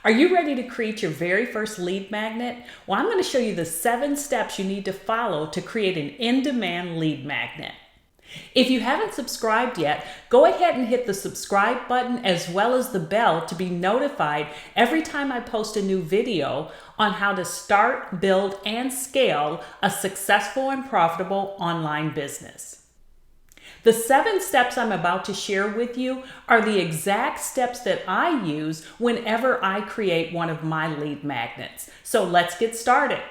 Are you ready to create your very first lead magnet? Well, I'm going to show you the 7 steps you need to follow to create an in-demand lead magnet. If you haven't subscribed yet, go ahead and hit the subscribe button as well as the bell to be notified every time I post a new video on how to start, build, and scale a successful and profitable online business. The 7 steps I'm about to share with you are the exact steps that I use whenever I create one of my lead magnets. So let's get started.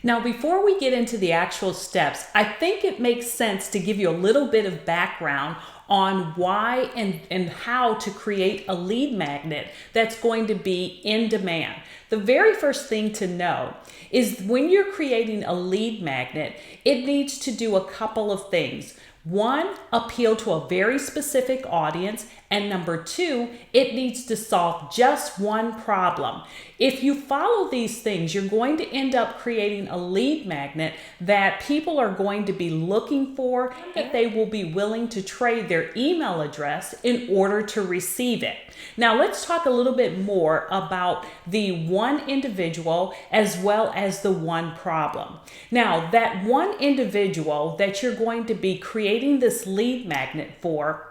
Now, before we get into the actual steps, I think it makes sense to give you a little bit of background on why and how to create a lead magnet that's going to be in demand. The very first thing to know is when you're creating a lead magnet, it needs to do a couple of things. 1, appeal to a very specific audience, and number 2, it needs to solve just one problem. If you follow these things, you're going to end up creating a lead magnet that people are going to be looking for, and they will be willing to trade their email address in order to receive it. Now, let's talk a little bit more about the one individual as well as the one problem. Now, that one individual that you're going to be creating this lead magnet for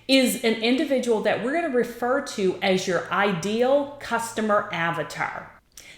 is an individual that we're going to refer to as your ideal customer avatar.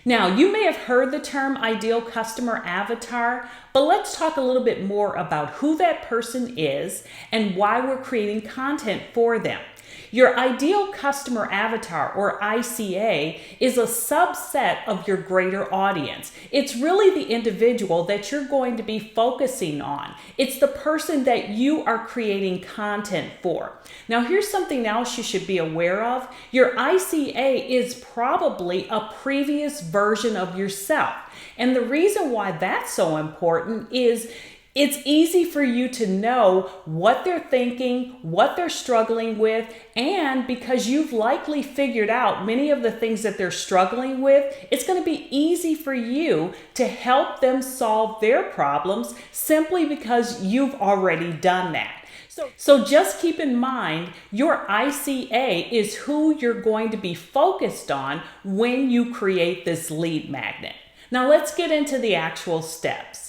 Now, you may have heard the term ideal customer avatar, but let's talk a little bit more about who that person is and why we're creating content for them. Your ideal customer avatar, or ICA, is a subset of your greater audience. It's really the individual that you're going to be focusing on. It's the person that you are creating content for. Now, here's something else you should be aware of. Your ICA is probably a previous version of yourself. And the reason why that's so important is it's easy for you to know what they're thinking, what they're struggling with, and because you've likely figured out many of the things that they're struggling with, it's going to be easy for you to help them solve their problems simply because you've already done that. So just keep in mind, your ICA is who you're going to be focused on when you create this lead magnet. Now let's get into the actual steps.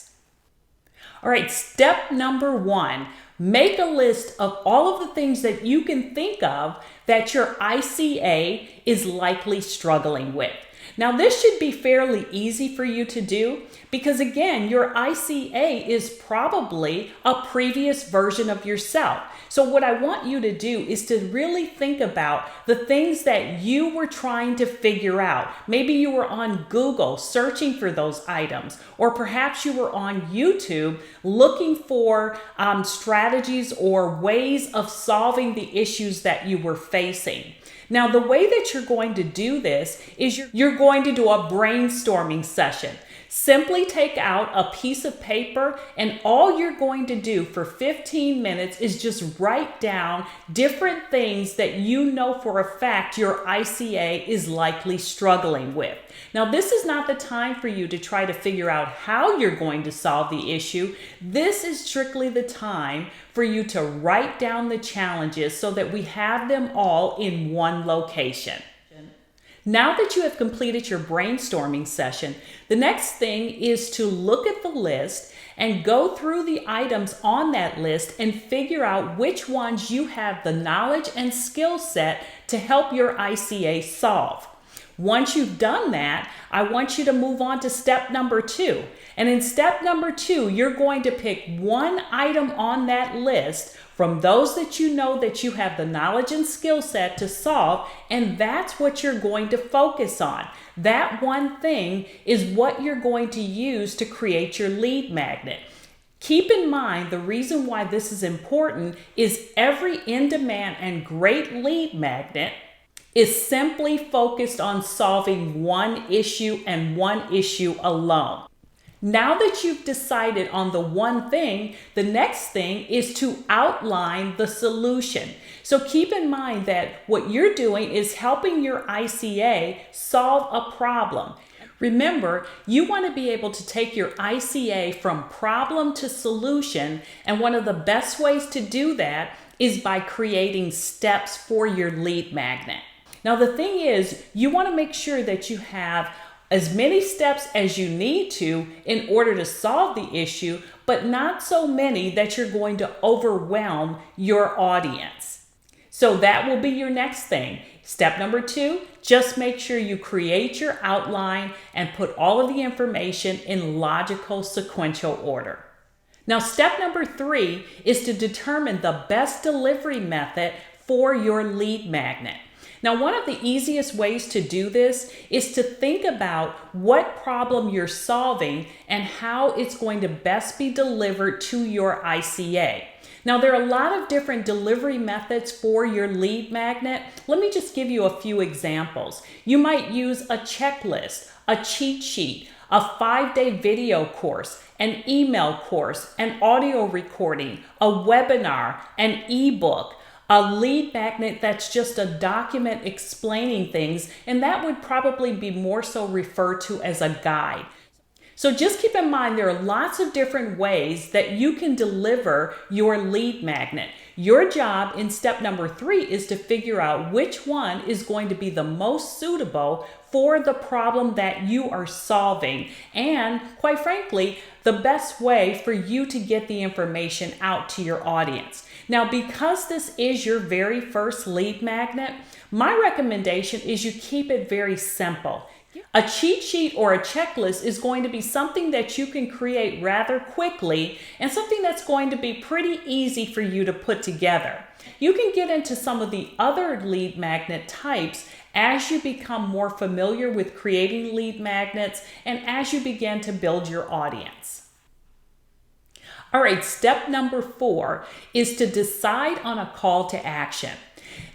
All right, step number 1, make a list of all of the things that you can think of that your ICA is likely struggling with. Now, this should be fairly easy for you to do because, again, your ICA is probably a previous version of yourself. So what I want you to do is to really think about the things that you were trying to figure out. Maybe you were on Google searching for those items, or perhaps you were on YouTube looking for strategies or ways of solving the issues that you were facing. Now, the way that you're going to do this is you're going to do a brainstorming session. Simply take out a piece of paper, and all you're going to do for 15 minutes is just write down different things that you know for a fact your ICA is likely struggling with. Now, this is not the time for you to try to figure out how you're going to solve the issue. This is strictly the time for you to write down the challenges so that we have them all in one location. Now that you have completed your brainstorming session, the next thing is to look at the list and go through the items on that list and figure out which ones you have the knowledge and skill set to help your ICA solve. Once you've done that, I want you to move on to step number 2. And in step number 2, you're going to pick one item on that list from those that you know that you have the knowledge and skill set to solve, and that's what you're going to focus on. That one thing is what you're going to use to create your lead magnet. Keep in mind, the reason why this is important is every in-demand and great lead magnet is simply focused on solving one issue and one issue alone. Now that you've decided on the one thing, the next thing is to outline the solution. So keep in mind that what you're doing is helping your ICA solve a problem. Remember, you want to be able to take your ICA from problem to solution, and one of the best ways to do that is by creating steps for your lead magnet. Now, the thing is, you want to make sure that you have as many steps as you need to in order to solve the issue, but not so many that you're going to overwhelm your audience. So that will be your next thing. Step number 2, just make sure you create your outline and put all of the information in logical sequential order. Now, step number 3 is to determine the best delivery method for your lead magnet. Now, one of the easiest ways to do this is to think about what problem you're solving and how it's going to best be delivered to your ICA. Now, there are a lot of different delivery methods for your lead magnet. Let me just give you a few examples. You might use a checklist, a cheat sheet, a 5-day video course, an email course, an audio recording, a webinar, an ebook, a lead magnet that's just a document explaining things, and that would probably be more so referred to as a guide. So just keep in mind there are lots of different ways that you can deliver your lead magnet. Your job in step number 3 is to figure out which one is going to be the most suitable for the problem that you are solving, and quite frankly, the best way for you to get the information out to your audience. Now, because this is your very first lead magnet, my recommendation is you keep it very simple. A cheat sheet or a checklist is going to be something that you can create rather quickly and something that's going to be pretty easy for you to put together. You can get into some of the other lead magnet types as you become more familiar with creating lead magnets and as you begin to build your audience. All right, step number 4 is to decide on a call to action.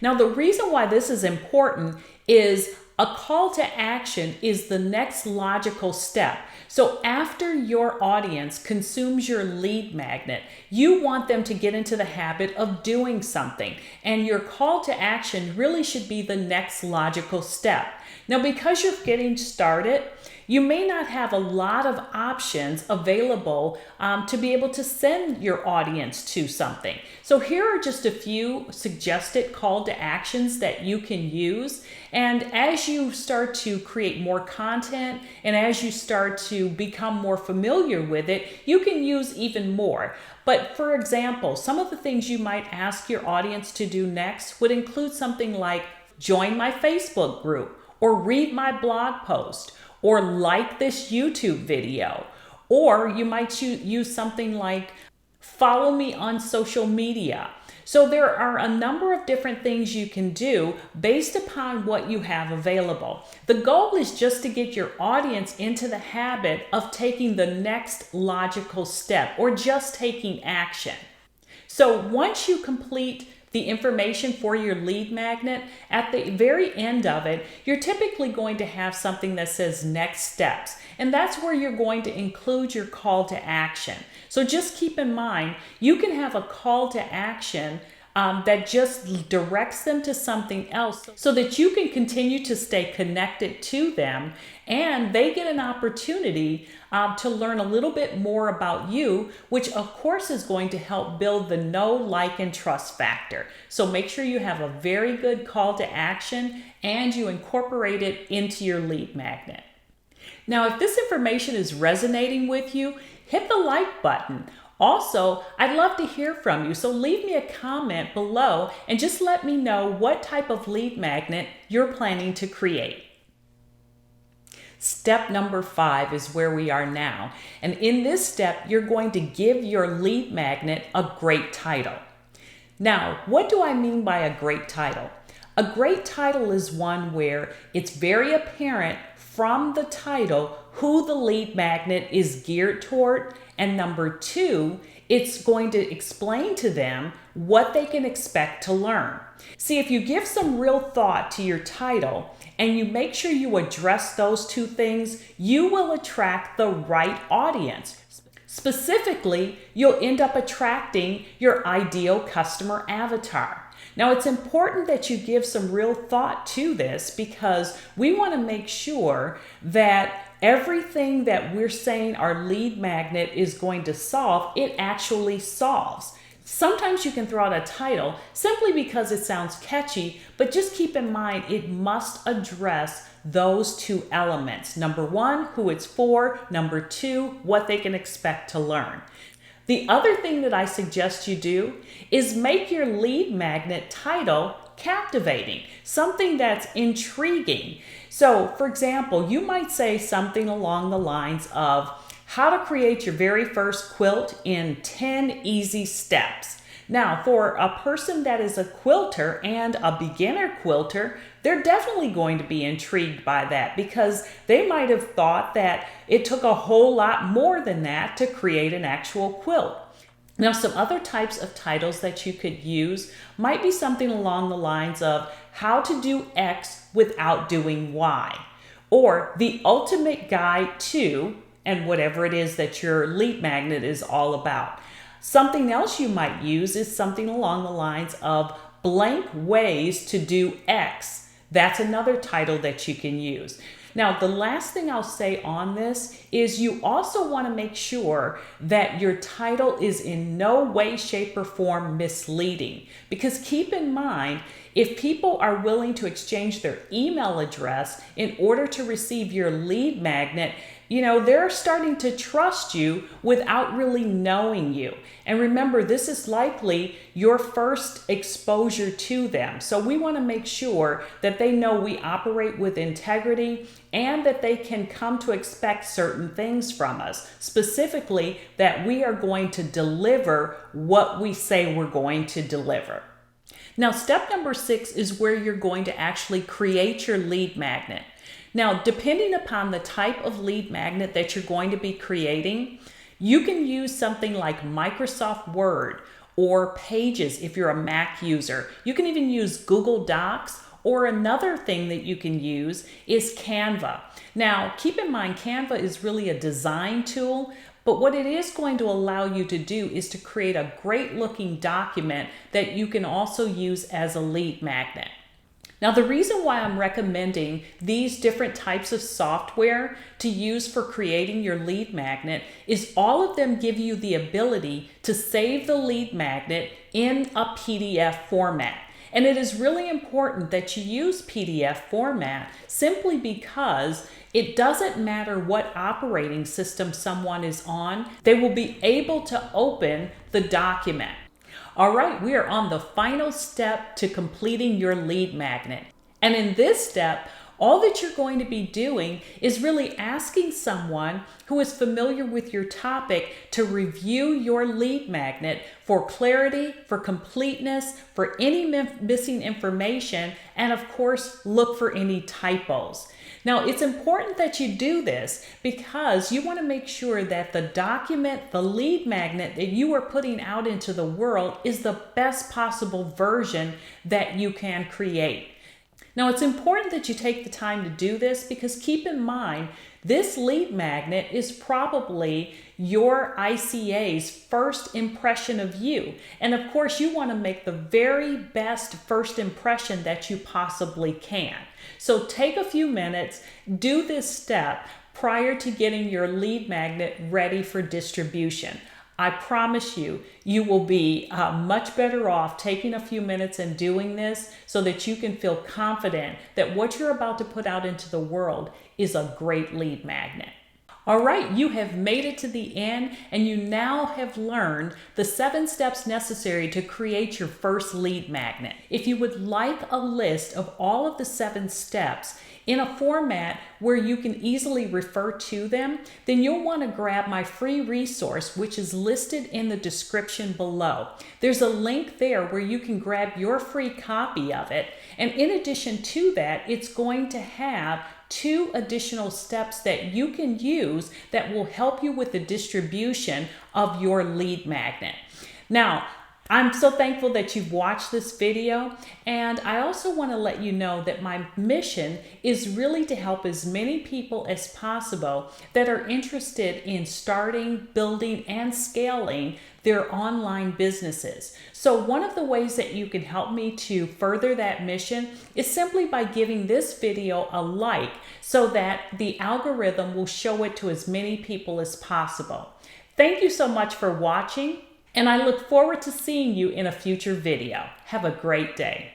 Now, the reason why this is important is a call to action is the next logical step. So after your audience consumes your lead magnet, you want them to get into the habit of doing something, and your call to action really should be the next logical step. Now, because you're getting started, you may not have a lot of options available to be able to send your audience to something. So here are just a few suggested call to actions that you can use. And as you start to create more content and as you start to become more familiar with it, you can use even more. But for example, some of the things you might ask your audience to do next would include something like join my Facebook group, or read my blog post, or like this YouTube video. Or you might use something like follow me on social media. So there are a number of different things you can do based upon what you have available. The goal is just to get your audience into the habit of taking the next logical step or just taking action. So once you complete the information for your lead magnet, at the very end of it, you're typically going to have something that says next steps. And that's where you're going to include your call to action. So just keep in mind, you can have a call to action that just directs them to something else so that you can continue to stay connected to them and they get an opportunity to learn a little bit more about you, which of course is going to help build the know, like, and trust factor. So make sure you have a very good call to action and you incorporate it into your lead magnet. Now, if this information is resonating with you, hit the like button. Also, I'd love to hear from you, so leave me a comment below and just let me know what type of lead magnet you're planning to create. Step number 5 is where we are now. And in this step, you're going to give your lead magnet a great title. Now, what do I mean by a great title? A great title is one where it's very apparent from the title who the lead magnet is geared toward. And number 2, it's going to explain to them what they can expect to learn. See, if you give some real thought to your title and you make sure you address those 2 things, you will attract the right audience. Specifically, you'll end up attracting your ideal customer avatar. Now, it's important that you give some real thought to this because we want to make sure that everything that we're saying our lead magnet is going to solve, it actually solves. Sometimes you can throw out a title simply because it sounds catchy, but just keep in mind it must address those two elements. Number one, who it's for. Number two, what they can expect to learn. The other thing that I suggest you do is make your lead magnet title captivating, something that's intriguing. So, for example, you might say something along the lines of how to create your very first quilt in 10 easy steps. Now, for a person that is a quilter and a beginner quilter, they're definitely going to be intrigued by that because they might have thought that it took a whole lot more than that to create an actual quilt. Now, some other types of titles that you could use might be something along the lines of how to do X without doing Y, or the ultimate guide to, and whatever it is that your lead magnet is all about. Something else you might use is something along the lines of blank ways to do X. That's another title that you can use. Now, the last thing I'll say on this is you also want to make sure that your title is in no way, shape, or form misleading. Because keep in mind, if people are willing to exchange their email address in order to receive your lead magnet, they're starting to trust you without really knowing you. And remember, this is likely your first exposure to them. So we want to make sure that they know we operate with integrity and that they can come to expect certain things from us. Specifically, that we are going to deliver what we say we're going to deliver. Now, step number 6 is where you're going to actually create your lead magnet. Now, depending upon the type of lead magnet that you're going to be creating, you can use something like Microsoft Word or Pages if you're a Mac user. You can even use Google Docs, or another thing that you can use is Canva. Now, keep in mind, Canva is really a design tool, but what it is going to allow you to do is to create a great looking document that you can also use as a lead magnet. Now, the reason why I'm recommending these different types of software to use for creating your lead magnet is all of them give you the ability to save the lead magnet in a PDF format. And it is really important that you use PDF format simply because it doesn't matter what operating system someone is on, they will be able to open the document. All right, we are on the final step to completing your lead magnet. And in this step, all that you're going to be doing is really asking someone who is familiar with your topic to review your lead magnet for clarity, for completeness, for any missing information, and of course, look for any typos. Now, it's important that you do this because you want to make sure that the document, the lead magnet that you are putting out into the world is the best possible version that you can create. Now, it's important that you take the time to do this because keep in mind, this lead magnet is probably your ICA's first impression of you. And of course, you want to make the very best first impression that you possibly can. So take a few minutes, do this step prior to getting your lead magnet ready for distribution. I promise you, you will be much better off taking a few minutes and doing this so that you can feel confident that what you're about to put out into the world is a great lead magnet. All right, you have made it to the end and you now have learned the 7 steps necessary to create your first lead magnet. If you would like a list of all of the 7 steps in a format where you can easily refer to them, then you'll want to grab my free resource, which is listed in the description below. There's a link there where you can grab your free copy of it. And in addition to that, it's going to have 2 additional steps that you can use that will help you with the distribution of your lead magnet. Now, I'm so thankful that you've watched this video, and I also want to let you know that my mission is really to help as many people as possible that are interested in starting, building, and scaling their online businesses. So one of the ways that you can help me to further that mission is simply by giving this video a like so that the algorithm will show it to as many people as possible. Thank you so much for watching. And I look forward to seeing you in a future video. Have a great day.